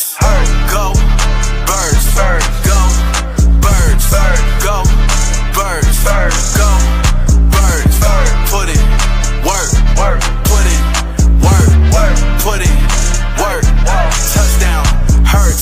birds. Go birds. Go birds. Go birds. Go birds. Put it work. Put it work. Put it work. Touchdown hurts.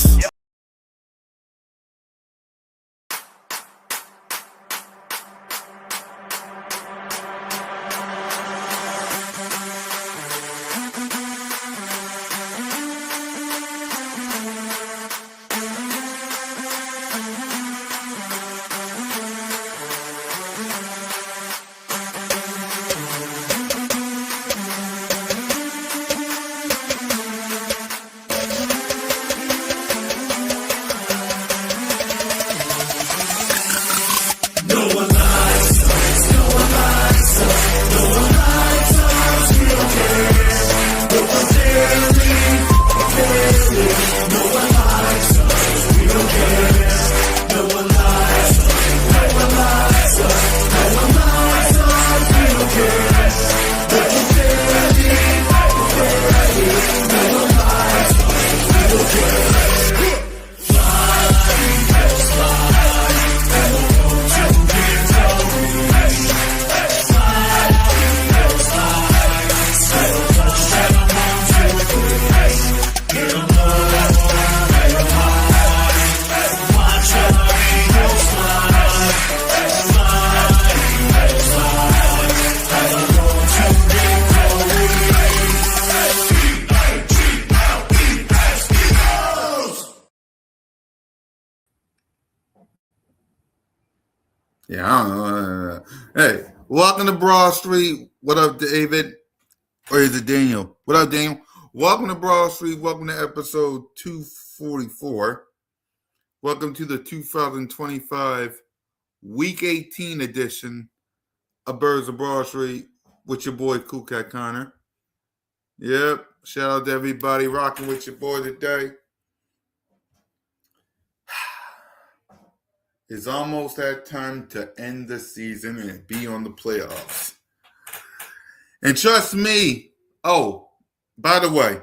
Yeah, I don't know. Hey, welcome to Broad Street. What up, David? Or is it Daniel? What up, Daniel? Welcome to Broad Street. Welcome to episode 244. Welcome to the 2025 Week 18 edition of Birds of Broad Street with your boy, Cool Cat Connor. Yep. Shout out to everybody rocking with your boy today. It's almost that time to end the season and be on the playoffs. And trust me, by the way,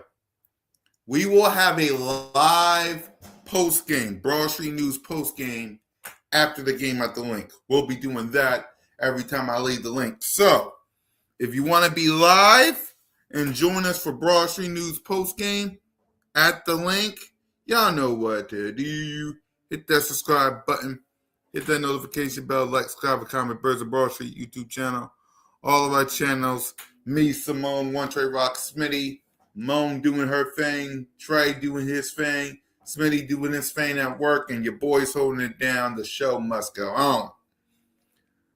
we will have a live post-game, Broad Street News post-game after the game at the link. We'll be doing that every time I leave the link. So, if you want to be live and join us for Broad Street News post-game at the link, y'all know what to do. Hit that subscribe button. Hit that notification bell, like, subscribe, comment, Birds of Broad Street YouTube channel. All of our channels, me, Simone, One Trey Rock, Smitty, Moan doing her thing, Trey doing his thing, Smitty doing his thing at work, and your boys holding it down. The show must go on.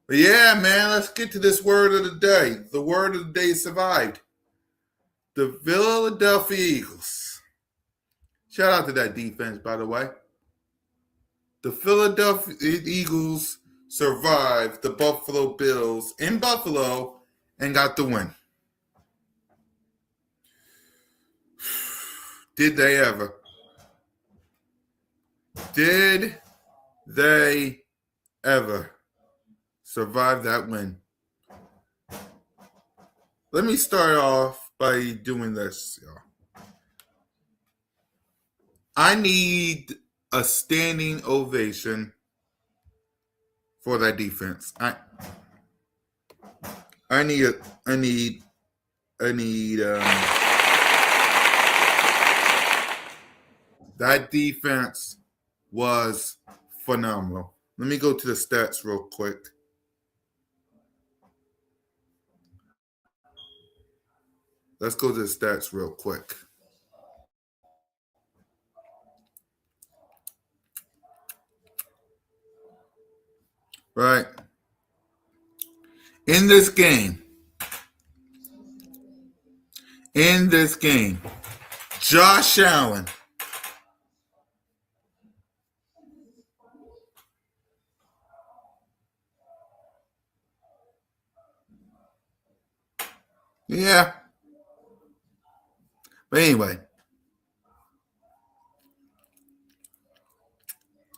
But yeah, man, let's get to this word of the day. The word of the day survived. The Philadelphia Eagles. Shout out to that defense, by the way. The Philadelphia Eagles survived the Buffalo Bills in Buffalo and got the win. Did they ever? Did they ever survive that win? Let me start off by doing this, y'all. I need a standing ovation for that defense. I need that defense was phenomenal. Let me go to the stats real quick. Let's go to the stats real quick. Right. In this game, Josh Allen yeah. But anyway,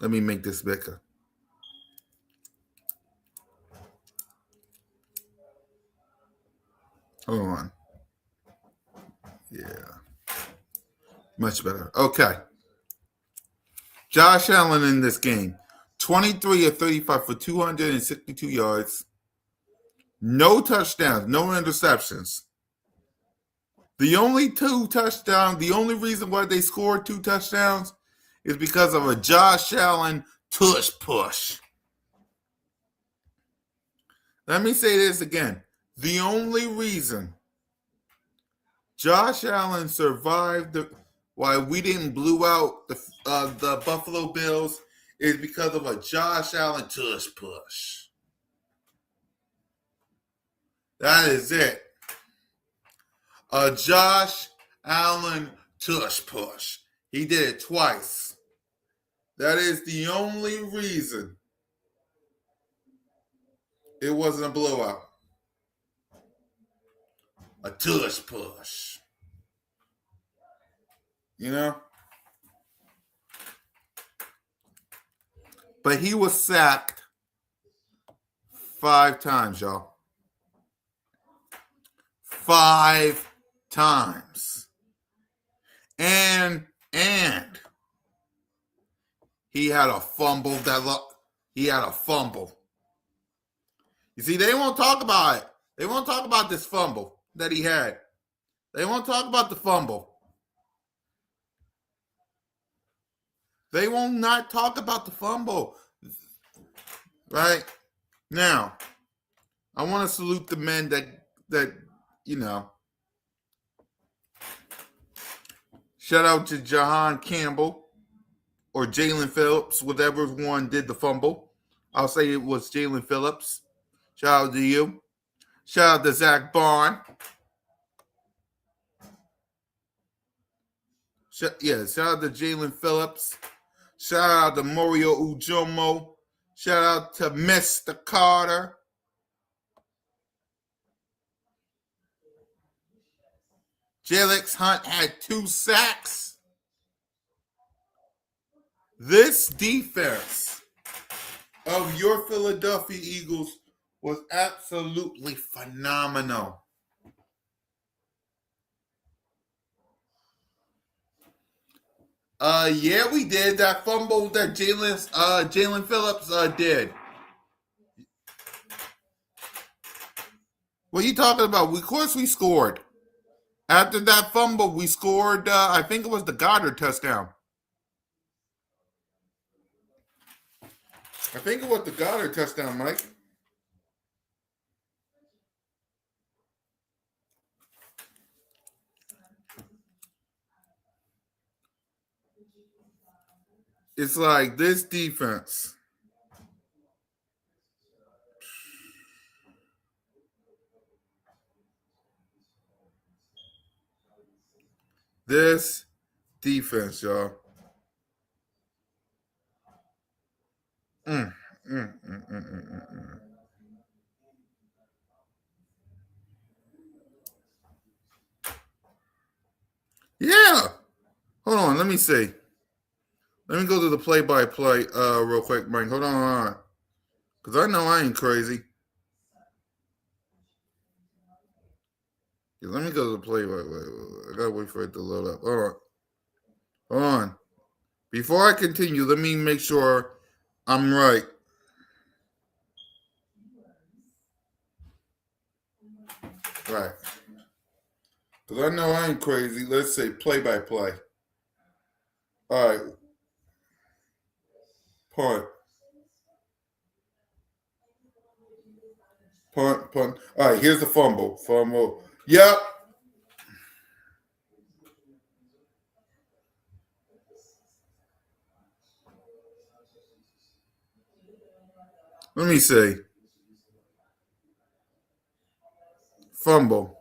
let me make this bigger. Hold on. Yeah. Much better. Okay. Josh Allen in this game, 23 of 35 for 262 yards, no touchdowns, no interceptions. The only the only reason why they scored 2 touchdowns is because of a Josh Allen tush push. Let me say this again. The only reason Josh Allen survived why we didn't blew out the Buffalo Bills is because of a Josh Allen tush push. That is it. A Josh Allen tush push. He did it twice. That is the only reason it wasn't a blowout. A tush push. You know? But he was sacked 5 times, y'all. 5 times. And he had a fumble he had a fumble. You see, they won't talk about it. They won't talk about this fumble that he had. They won't talk about the fumble. They will not talk about the fumble. Right? Now, I want to salute the men that you know. Shout out to Jahan Campbell or Jalen Phillips, whatever one did the fumble. I'll say it was Jalen Phillips. Shout out to you. Shout out to Zach Barn. Shout out to Jalen Phillips. Shout out to Mario Ujomo. Shout out to Mr. Carter. Jalix Hunt had 2 sacks. This defense of your Philadelphia Eagles was absolutely phenomenal. Yeah, we did. That fumble that Jalen Phillips did. What are you talking about? Of course we scored. After that fumble, we scored, I think it was the Goddard touchdown. I think it was the Goddard touchdown, Mike. It's like this defense. This defense, y'all. Yeah. Hold on. Let me see. Let me go to the play-by-play real quick, Mike. Hold on. Because I know I ain't crazy. Yeah, let me go to the play-by-play. I got to wait for it to load up. Hold on. Before I continue, let me make sure I'm right. Right. Because I know I ain't crazy. Let's say play-by-play. All right. Punt. All right, here's the fumble. Yep. Let me see. Fumble.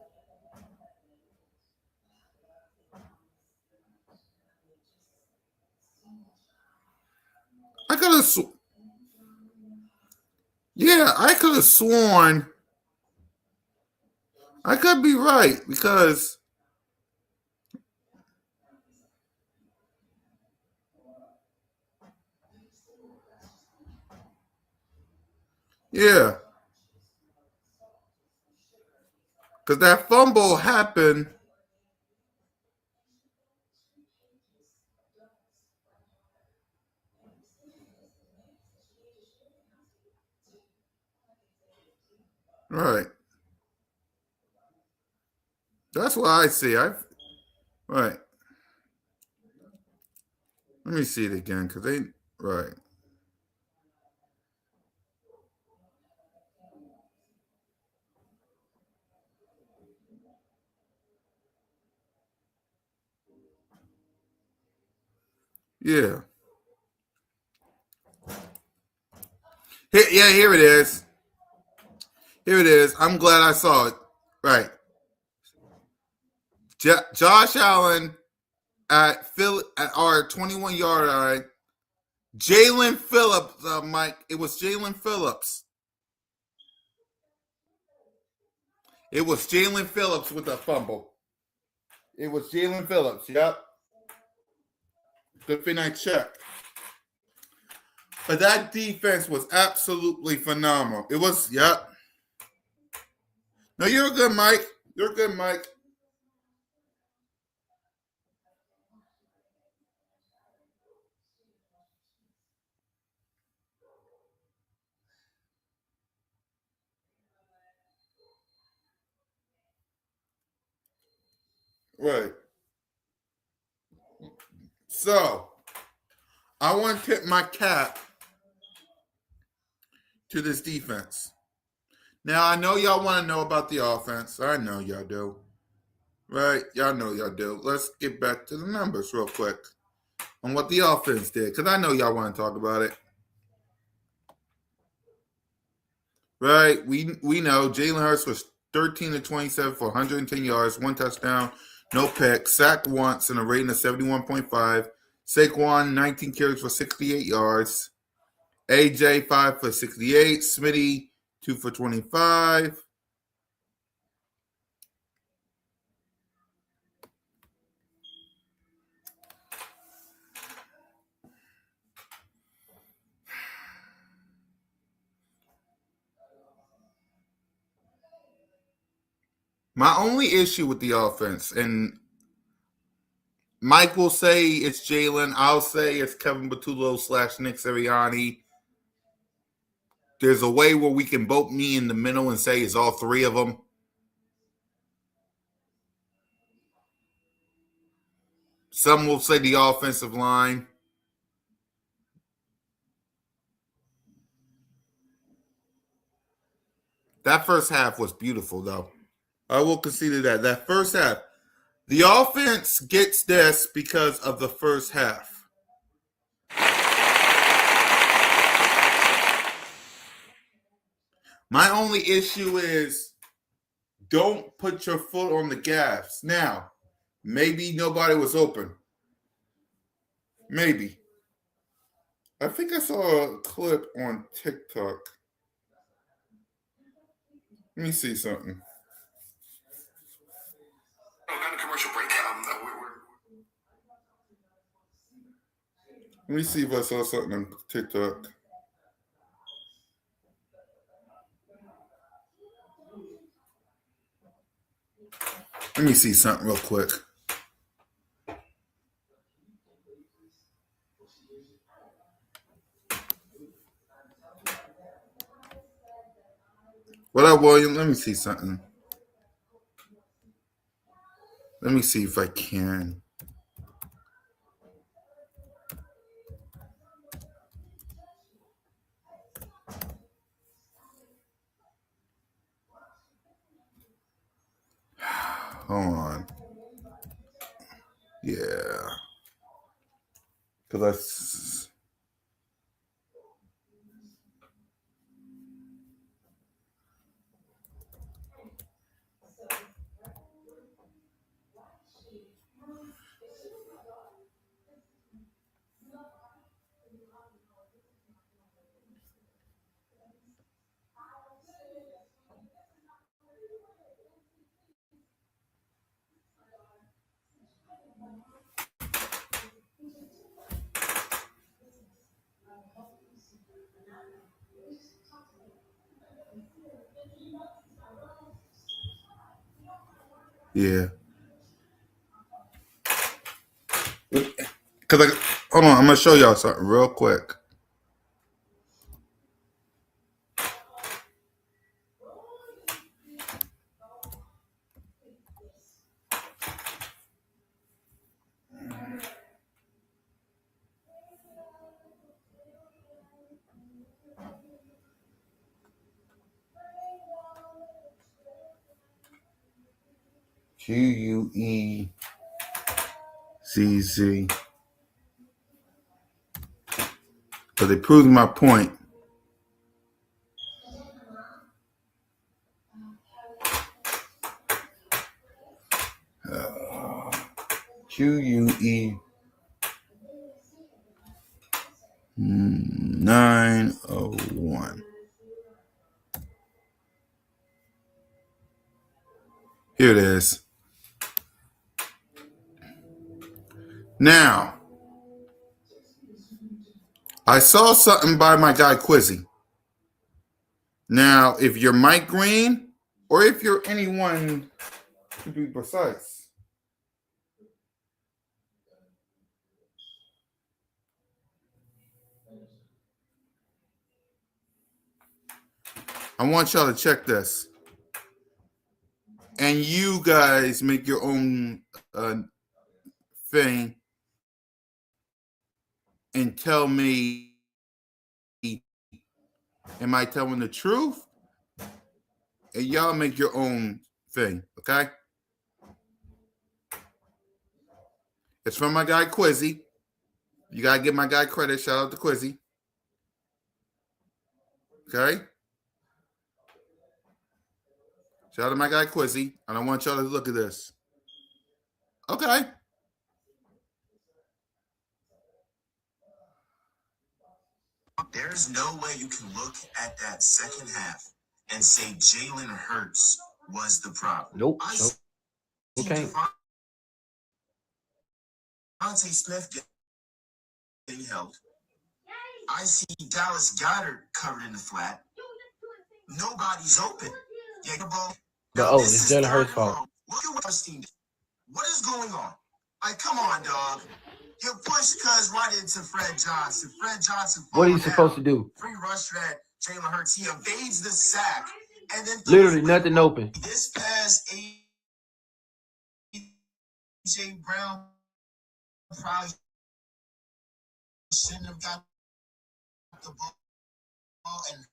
I could have I could have sworn. I could be right because yeah. Because that fumble happened. Right. That's what I see. Right. Let me see it again because they right. Yeah. Here it is. Here it is. I'm glad I saw it. Right. Josh Allen at our 21-yard line. Jalen Phillips, Mike. It was Jalen Phillips. It was Jalen Phillips with a fumble. It was Jalen Phillips. Yep. Good thing I checked. But that defense was absolutely phenomenal. It was, yep. No, you're good, Mike. You're good, Mike. Right. So, I want to tip my cap to this defense. Now, I know y'all want to know about the offense. I know y'all do. Right? Y'all know y'all do. Let's get back to the numbers real quick on what the offense did, because I know y'all want to talk about it. Right? We know Jalen Hurts was 13 to 27 for 110 yards, 1 touchdown, no pick, sacked once, and a rating of 71.5. Saquon, 19 carries for 68 yards. AJ, 5 for 68. Smitty, 2 for 25. My only issue with the offense, and Mike will say it's Jalen. I'll say it's Kevin Batullo / Nick Sirianni. There's a way where we can both me in the middle and say it's all three of them. Some will say the offensive line. That first half was beautiful, though. I will concede that. That first half. The offense gets this because of the first half. My only issue is don't put your foot on the gas. Now, maybe nobody was open. Maybe. I think I saw a clip on TikTok. Let me see something. On a commercial break. Let me see if I saw something on TikTok. Let me see something real quick. What up, William? Let me see something. Let me see if I can. Hold on. Yeah. Because yeah. Because hold on, I'm gonna show y'all something real quick. Quezzz. But it proves my point. QUE 901. Here it is. Now, I saw something by my guy Quizzy. Now, if you're Mike Green, or if you're anyone to be precise, I want y'all to check this. And you guys make your own thing and tell me, am I telling the truth? And y'all make your own thing, okay? It's from my guy Quizzy. You gotta give my guy credit. Shout out to Quizzy. Okay? Shout out to my guy Quizzy. And I want y'all to look at this. Okay. There's no way you can look at that second half and say Jalen Hurts was the problem. Nope. Okay. Devontae Smith getting helped. I see Dallas Goedert covered in the flat. Nobody's open. Yeah, the ball. But it's Jalen Hurts' fault. Look at what our team did. What is going on? Like, come on, dog. He'll push Cuz right into Fred Johnson. Fred Johnson. What are you supposed to do? Free rusher at Jalen Hurts. He evades the sack. And then literally nothing open. This pass, A.J. Brown probably shouldn't have got the ball and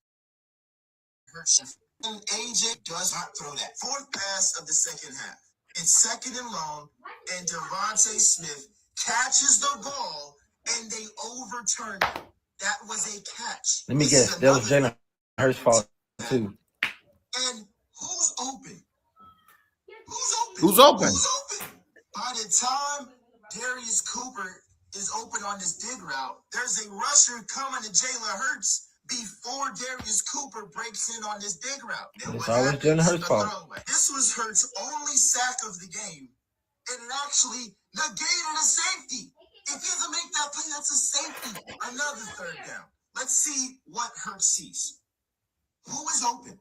Hurts. And A.J. does not throw that. Fourth pass of the second half. It's second and long, and Devontae Smith catches the ball, and they overturn it. That was a catch. Let me guess. That was Jalen Hurts' fault, too. And who's open? Who's open? By the time Darius Cooper is open on this dig route, there's a rusher coming to Jalen Hurts before Darius Cooper breaks in on this dig route. And it's always Jalen Hurts' fault. This was Hurts' only sack of the game, and it actually negated a safety. If he doesn't make that play, that's a safety. Another third down. Let's see what Hurts sees. Who is open?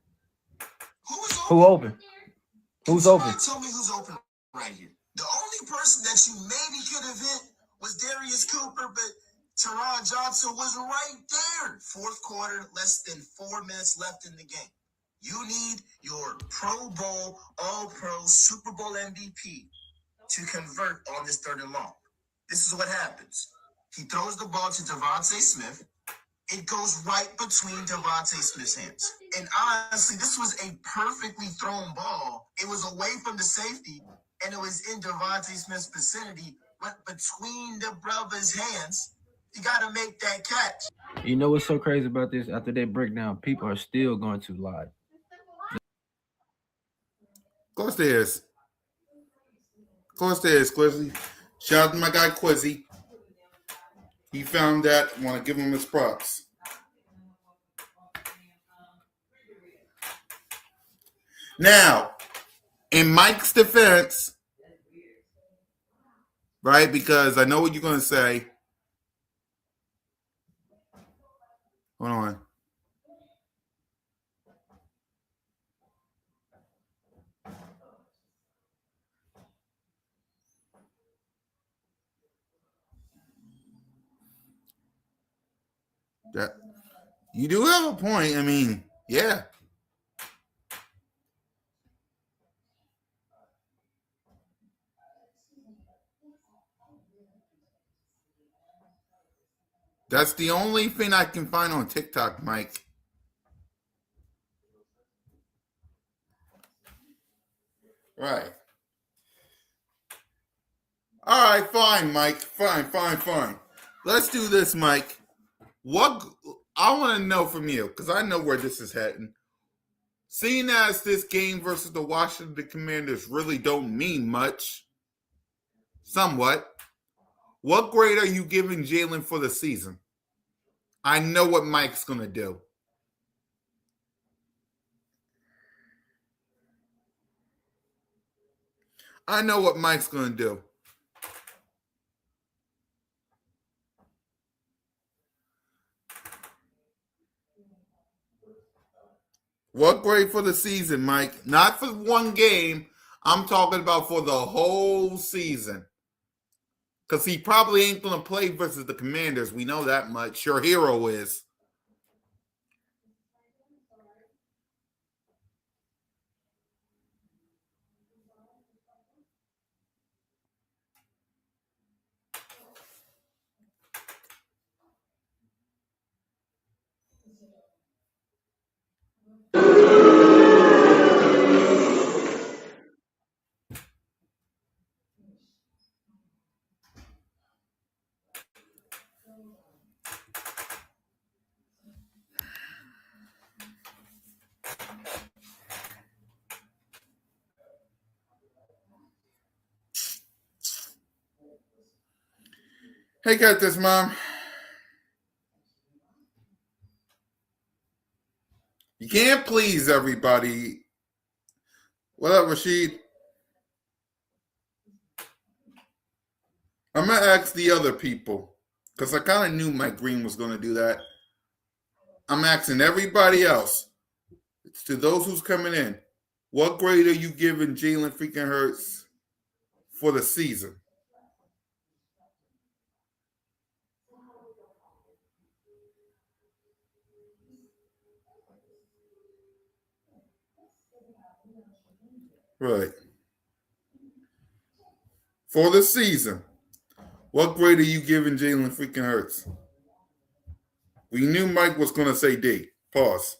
Who open? Who's open? Tell me who's open right here. The only person that you maybe could have hit was Darius Cooper, but Teron Johnson was right there. Fourth quarter, less than 4 minutes left in the game. You need your Pro Bowl, All-Pro, Super Bowl MVP to convert on this third and long. This is what happens. He throws the ball to Devontae Smith. It goes right between Devontae Smith's hands. And honestly, this was a perfectly thrown ball. It was away from the safety, and it was in Devontae Smith's vicinity, but between the brother's hands. You got to make that catch. You know what's so crazy about this? After that breakdown, people are still going to lie. Of course there is. Of course there is, Quizzy. Shout out to my guy Quizzy. He found that. I want to give him his props. Now, in Mike's defense, right, because I know what you're going to say. Hold on. That you do have a point. I mean, yeah. That's the only thing I can find on TikTok, Mike. Right. All right, fine, Mike. Fine. Let's do this, Mike. What I want to know from you, because I know where this is heading. Seeing as this game versus the Washington Commanders really don't mean much, somewhat, what grade are you giving Jalen for the season? I know what Mike's going to do. I know what Mike's going to do. What grade for the season, Mike? Not for one game. I'm talking about for the whole season. Because he probably ain't going to play versus the Commanders. We know that much. Your hero is. Hey, got this, Mom. You can't please everybody. What up, Rashid? I'm going to ask the other people because I kind of knew Mike Green was going to do that. I'm asking everybody else. It's to those who's coming in. What grade are you giving Jalen freaking Hurts for the season? Right. For the season, what grade are you giving Jalen freaking Hurts? We knew Mike was going to say D. Pause.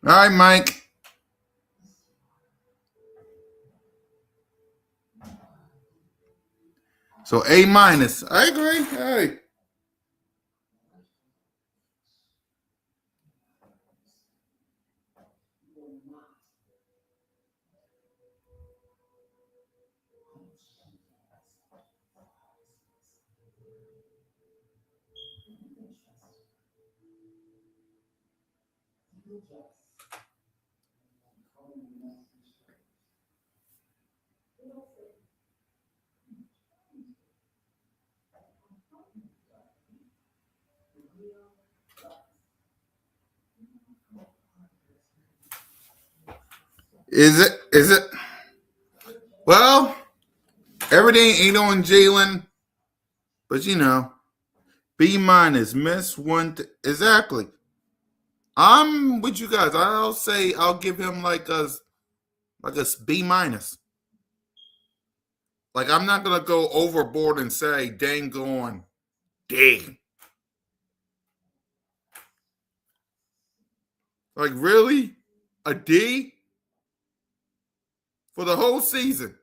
All right, Mike. So A minus. I agree. Hey. Is it? Is it? Well, everything ain't on Jalen, but you know, B minus, miss one. Exactly. I'm with you guys. I'll say I'll give him like a B minus. Like I'm not gonna go overboard and say dang on D. Like really, a D for the whole season?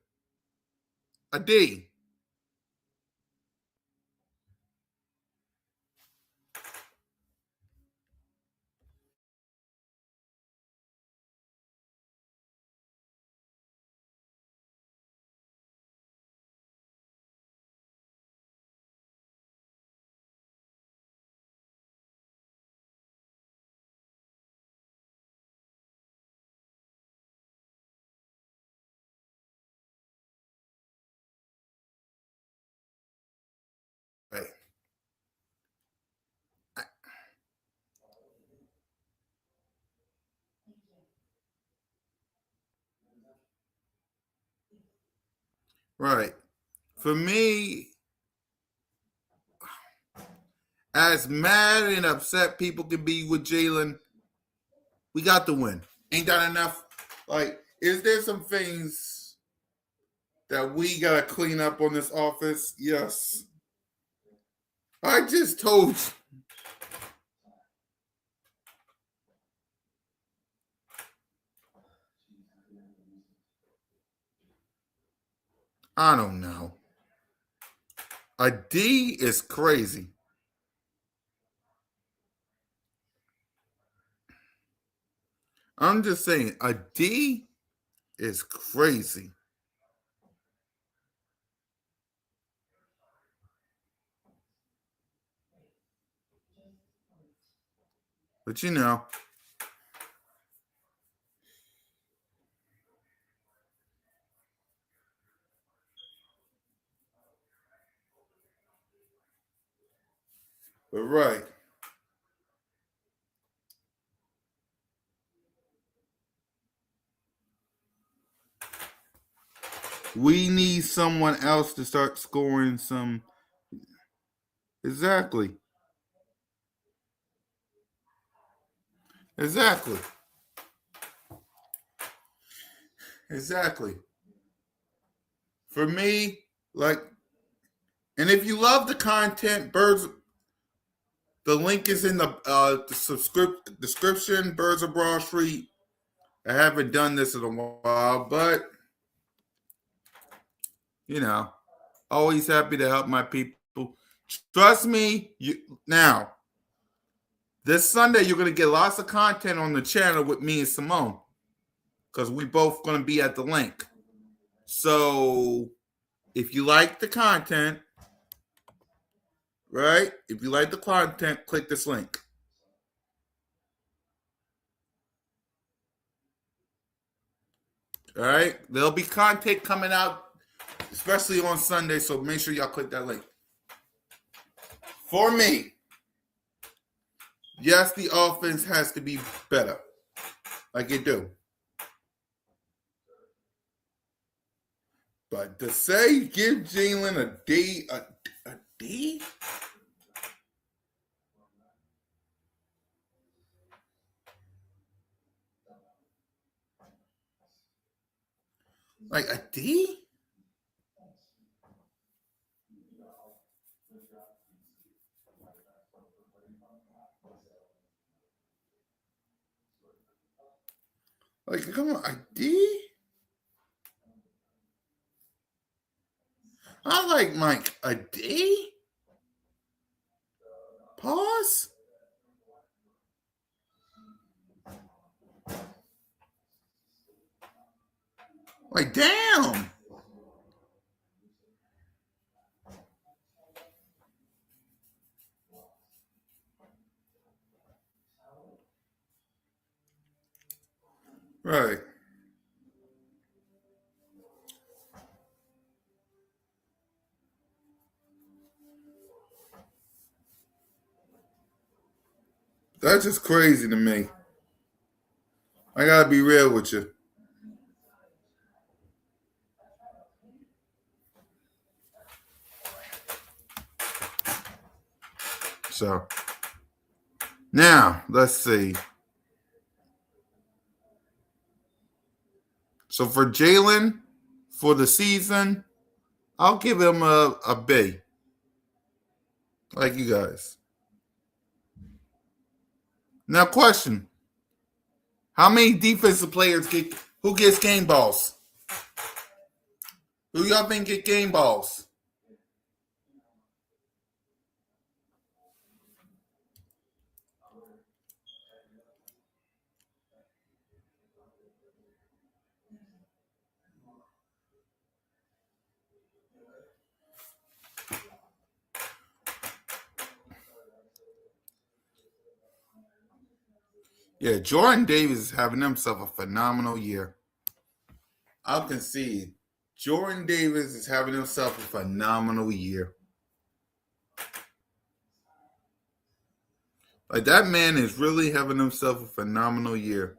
A D. Right. Right. For me, as mad and upset people can be with Jalen, We got the win. Ain't that enough? Like, is there some things that we gotta clean up on this office? Yes. I just told you. I don't know. A D is crazy. I'm just saying, a D is crazy. But you know, but right. We need someone else to start scoring some. Exactly. Exactly. Exactly. For me, like, and if you love the content, Birds, the link is in the description. Birds of Broad Street. I haven't done this in a while, but you know, always happy to help my people. Trust me, now this Sunday you're gonna get lots of content on the channel with me and Simone because we both gonna be at the link. So if you like the content, right? If you like the content, click this link. All right, there'll be content coming out, especially on Sunday. So make sure y'all click that link. For me, yes, the offense has to be better, like it do. But to say give Jalen a D, like a D, like come on, a D. I like Mike a D. Pause. Like damn. Right. That's just crazy to me. I gotta be real with you. So now let's see. So for Jalen, for the season, I'll give him a B. Like you guys. Now question. How many defensive players who gets game balls? Who y'all think get game balls? Yeah, Jordan Davis is having himself a phenomenal year. I'll concede. Jordan Davis is having himself a phenomenal year. Like that man is really having himself a phenomenal year.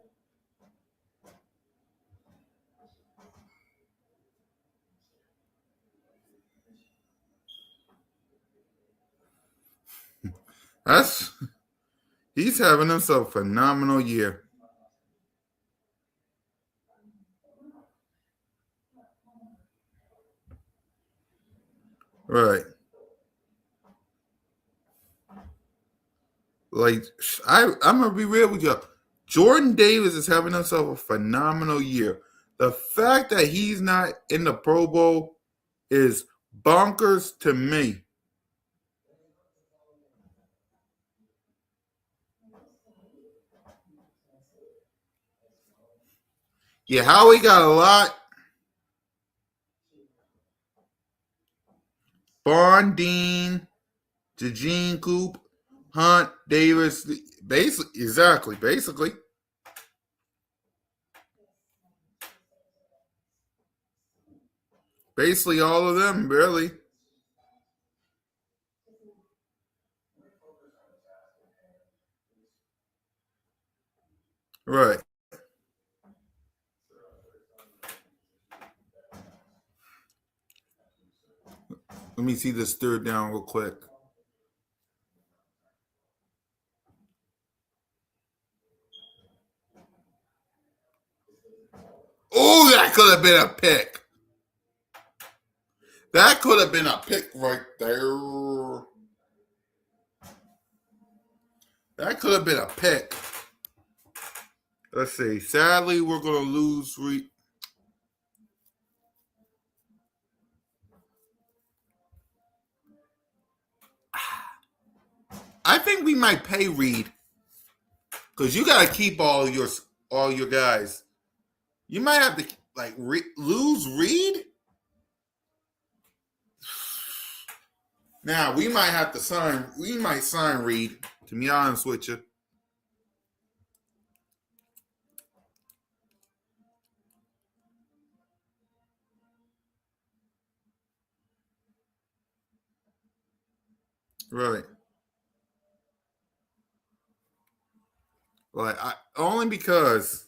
That's he's having himself a phenomenal year. Right. Like I'm gonna be real with you. Jordan Davis is having himself a phenomenal year. The fact that he's not in the Pro Bowl is bonkers to me. Yeah, Howie got a lot. Bond, Dean, Eugene Coop, Hunt, Davis, basically. Basically all of them, really. Right. Let me see this third down real quick. Oh, that could have been a pick. That could have been a pick right there. That could have been a pick. Let's see. Sadly, we're going to lose. I think we might pay Reed because you got to keep all your guys. You might have to lose Reed. Now we might have to sign. We might sign Reed. To be honest with you. Right. Only because.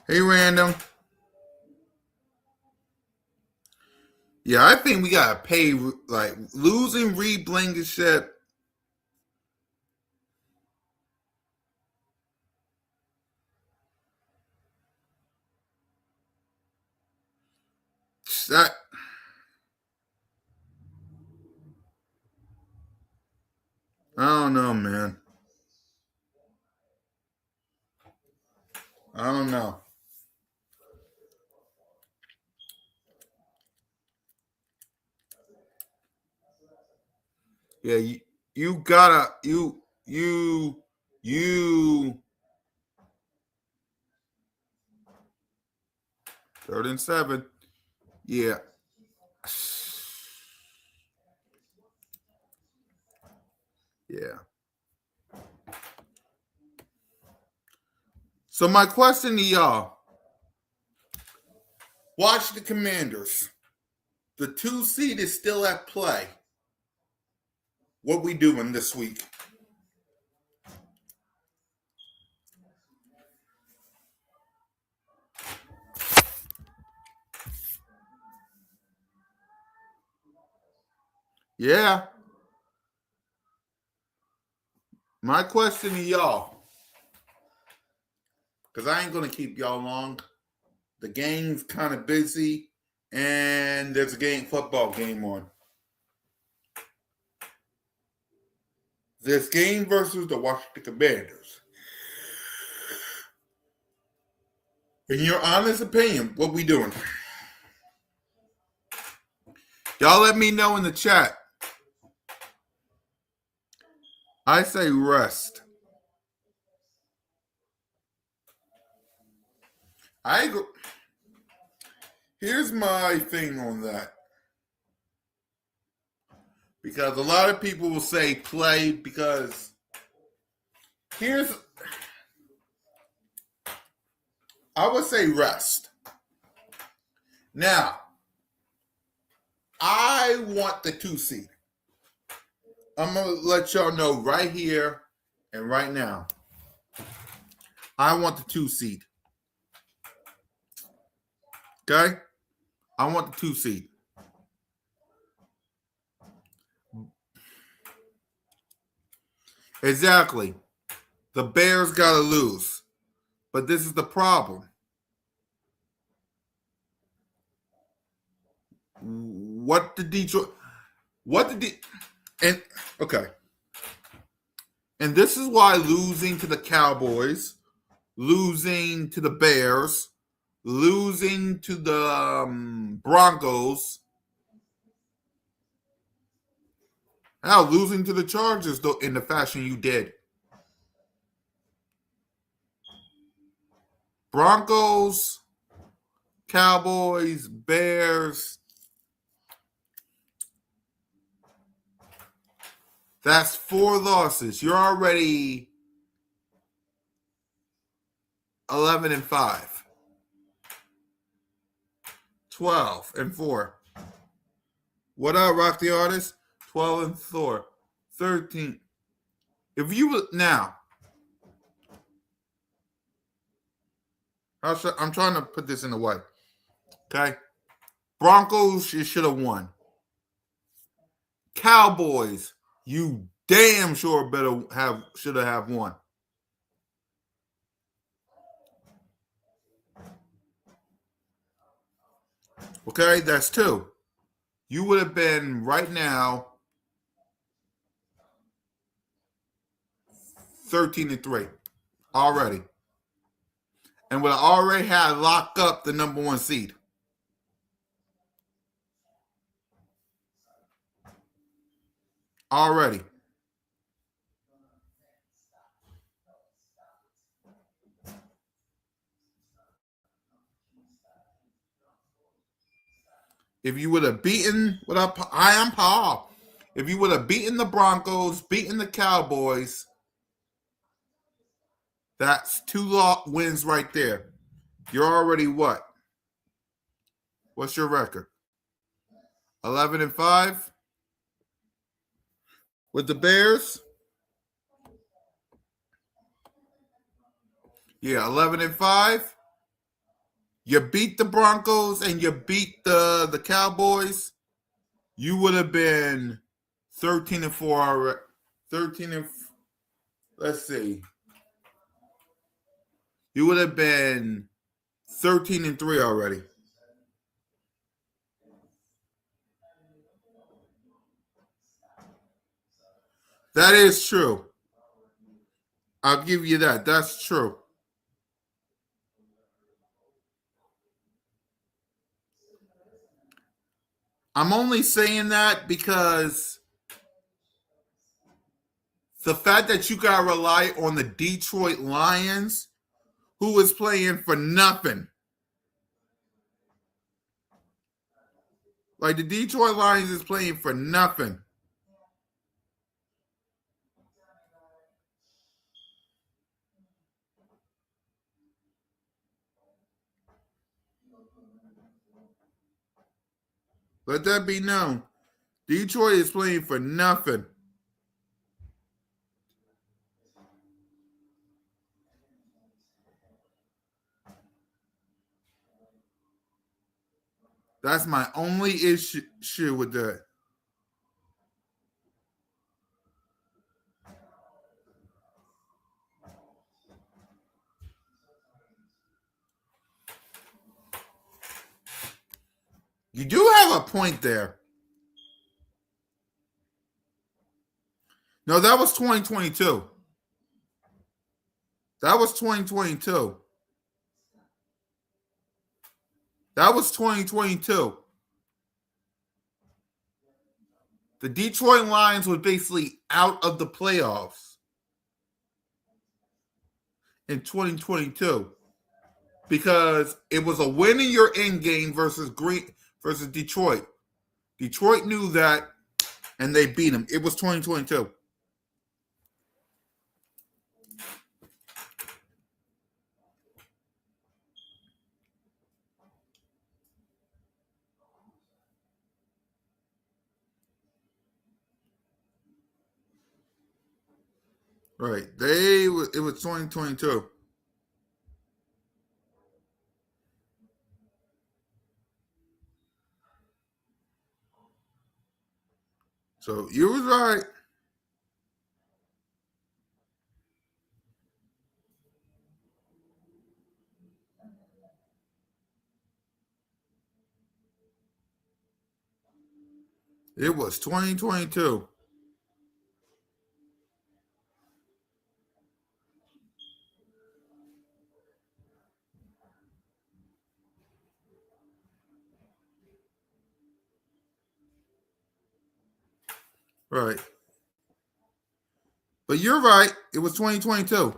Hey, random. Yeah, I think we gotta pay losing Reed Blankenship. That I don't know, man. I don't know. Yeah, you gotta you 3rd and 7. Yeah. Yeah. So my question to y'all: watch the Commanders. The 2 seed is still at play. What we doing this week? Yeah. My question to y'all, because I ain't gonna keep y'all long. The game's kind of busy, and there's a football game on. This game versus the Washington Commanders. In your honest opinion, what we doing? Y'all let me know in the chat. I say rest. I agree. Here's my thing on that. Because a lot of people will say play because I would say rest. Now, I want the 2 seed. I'm going to let y'all know right here and right now. I want the 2 seed. Okay? I want the 2 seed. Exactly. The Bears got to lose. But this is the problem. What did Detroit... And, okay. And this is why losing to the Cowboys, losing to the Bears, losing to the Broncos, now losing to the Chargers though in the fashion you did. Broncos, Cowboys, Bears. That's 4 losses. You're already 11-5. 12-4. What up, Rock the Artist? 12-4. 13. If you would now, I'm trying to put this in a way. Okay? Broncos, you should have won. Cowboys, you damn sure should have won. Okay, that's 2. You would have been right now 13-3 already. And would have already had locked up the number 1 seed. Already. If you would have beaten, I am Paul. If you would have beaten the Broncos, beaten the Cowboys, that's 2 wins right there. You're already what? What's your record? 11-5 with the Bears. Yeah, 11-5. You beat the Broncos and you beat the Cowboys. You would have been 13-4. 13 let's see. You would have been 13-3 already. That is true. I'll give you that. That's true. I'm only saying that because the fact that you got to rely on the Detroit Lions, who is playing for nothing. Like the Detroit Lions is playing for nothing. Let that be known. Detroit is playing for nothing. That's my only issue with that. You do have a point there. No, that was 2022. That was 2022. That was 2022. The Detroit Lions were basically out of the playoffs in 2022 because it was a win in your end game versus Detroit. Detroit knew that, and they beat them. It was 2022. Right. It was 2022. So you was right. It was 2022. Right. But you're right. It was 2022.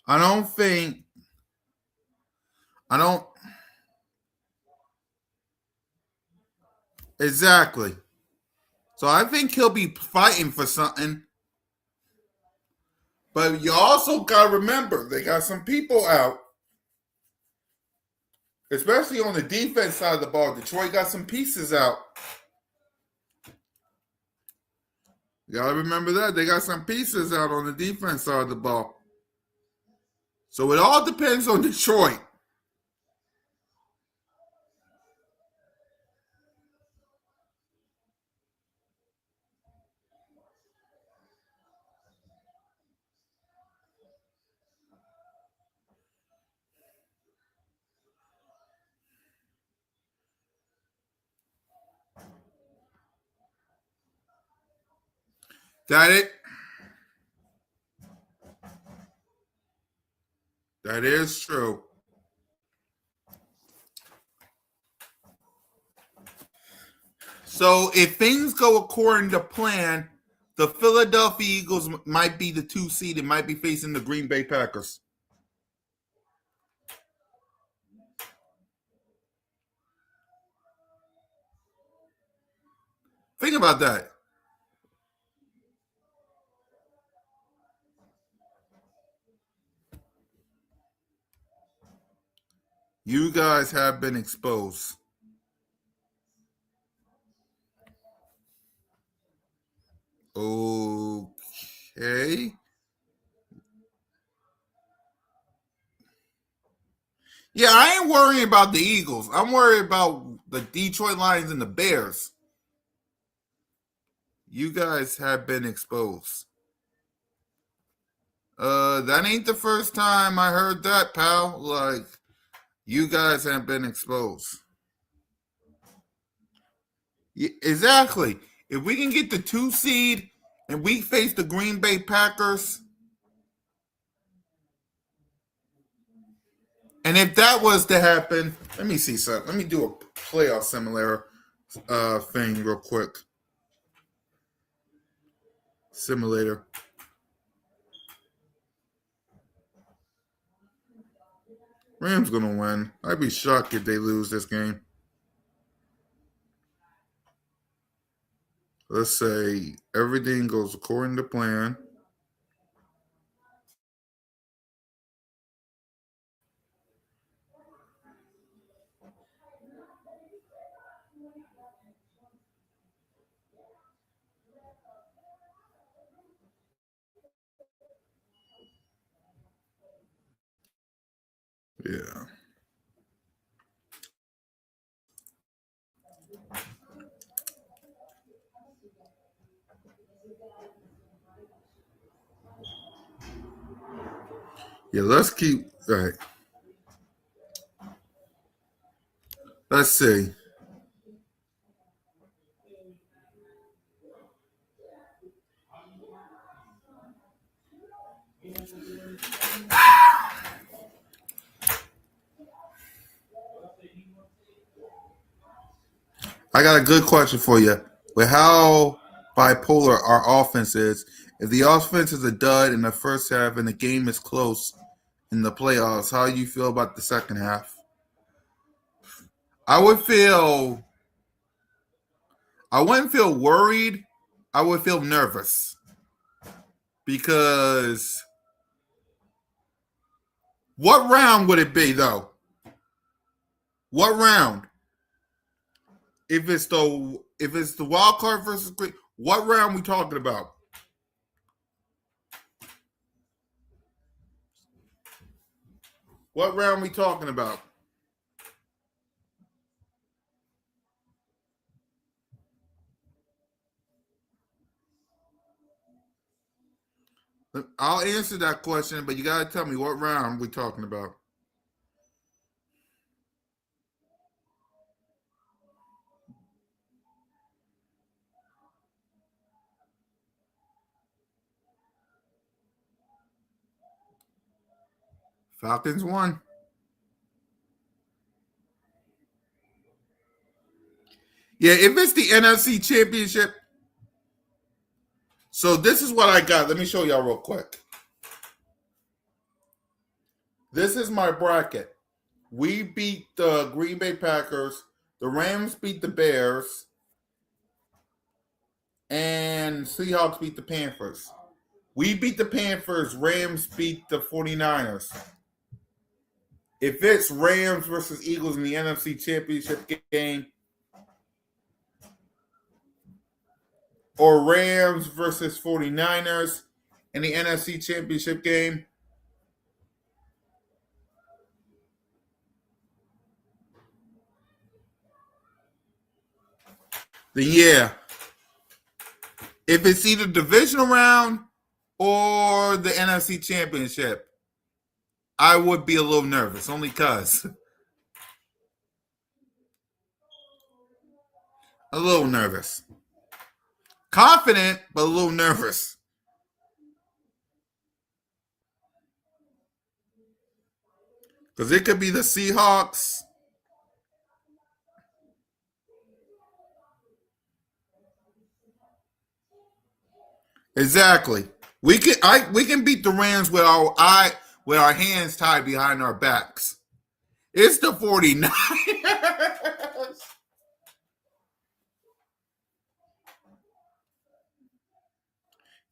I don't think I don't exactly. So I think he'll be fighting for something. But you also gotta remember they got some people out, especially on the defense side of the ball. Detroit got some pieces out. You gotta remember that. They got some pieces out on the defense side of the ball. So it all depends on Detroit. That it? That is true. So if things go according to plan, the Philadelphia Eagles might be the 2 seed and might be facing the Green Bay Packers. Think about that. You guys have been exposed. Okay. Yeah, I ain't worrying about the Eagles. I'm worried about the Detroit Lions and the Bears. You guys have been exposed. That ain't the first time I heard that, pal. Like, you guys have been exposed. Yeah, exactly. If we can get the 2 seed and we face the Green Bay Packers, and if that was to happen, let me see something. Let me do a playoff similar thing real quick. Simulator. Rams gonna win. I'd be shocked if they lose this game. Let's say everything goes according to plan. Yeah. Yeah, let's keep right. Let's see. I got a good question for you. With how bipolar our offense is, if the offense is a dud in the first half and the game is close in the playoffs, how do you feel about the second half? I would feel I wouldn't feel worried. I would feel nervous because what round would it be though? What round? If it's the wild card versus Green, what round we talking about? What round we talking about? I'll answer that question, but you gotta tell me what round we talking about. Falcons won. Yeah, if it's the NFC Championship. So this is what I got. Let me show y'all real quick. This is my bracket. We beat the Green Bay Packers. The Rams beat the Bears. And Seahawks beat the Panthers. We beat the Panthers. Rams beat the 49ers. If it's Rams versus Eagles in the NFC Championship game, or Rams versus 49ers in the NFC Championship game, then yeah. If it's either divisional round or the NFC Championship, I would be a little nervous, only because a little nervous. Confident, but a little nervous. Because it could be the Seahawks. Exactly. We can beat the Rams with our hands tied behind our backs. It's the 49ers.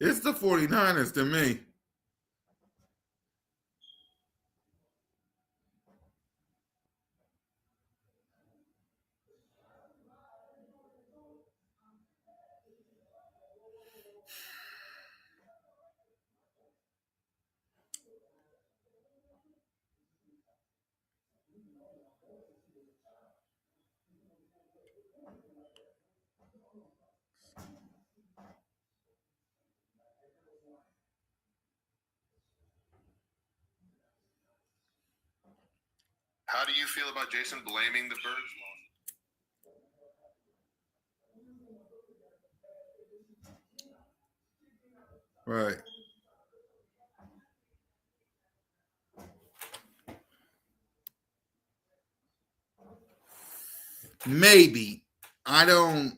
It's the 49ers to me. How do you feel about Jason blaming the Birds? Right. Maybe. I don't.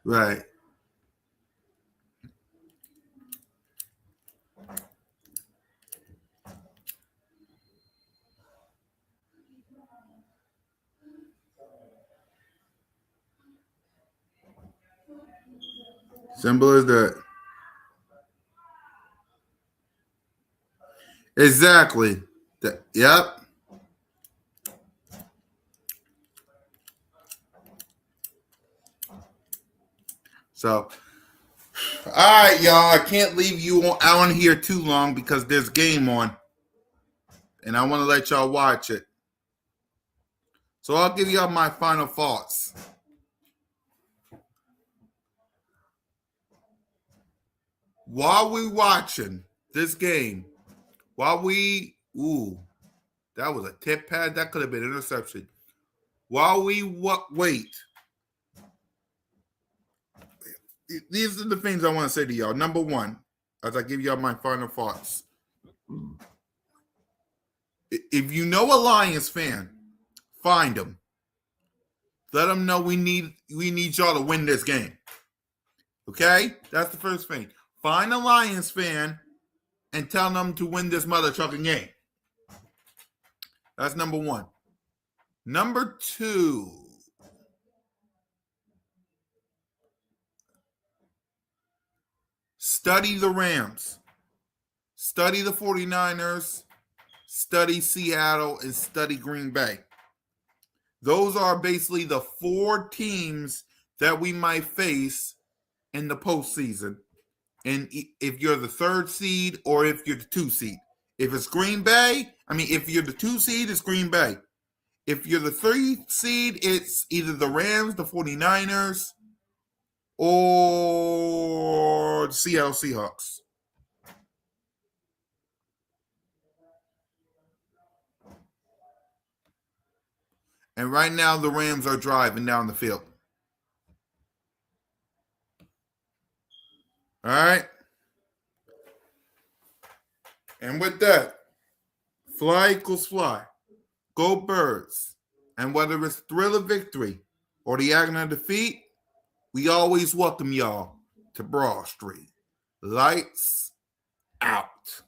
Right. Simple as that. Exactly. Yep. So, all right, y'all. I can't leave you on here too long because there's game on, and I want to let y'all watch it. So I'll give y'all my final thoughts. While we watching this game, that was a tip pad. That could have been an interception. While we wait, these are the things I want to say to y'all. Number one, as I give y'all my final thoughts. If you know a Lions fan, find them. Let them know we need y'all to win this game. Okay? That's the first thing. Find a Lions fan and tell them to win this mother trucking game. That's number one. Number two, study the Rams. Study the 49ers. Study Seattle and study Green Bay. Those are basically the four teams that we might face in the postseason. And if you're the third seed or if you're the 2 seed. If it's Green Bay, if you're the 2 seed, it's Green Bay. If you're the 3 seed, it's either the Rams, the 49ers, or the Seattle Seahawks. And right now, the Rams are driving down the field. All right? And with that, fly equals fly. Go Birds. And whether it's thrill of victory or the agony of defeat, we always welcome y'all to Broad Street. Lights out.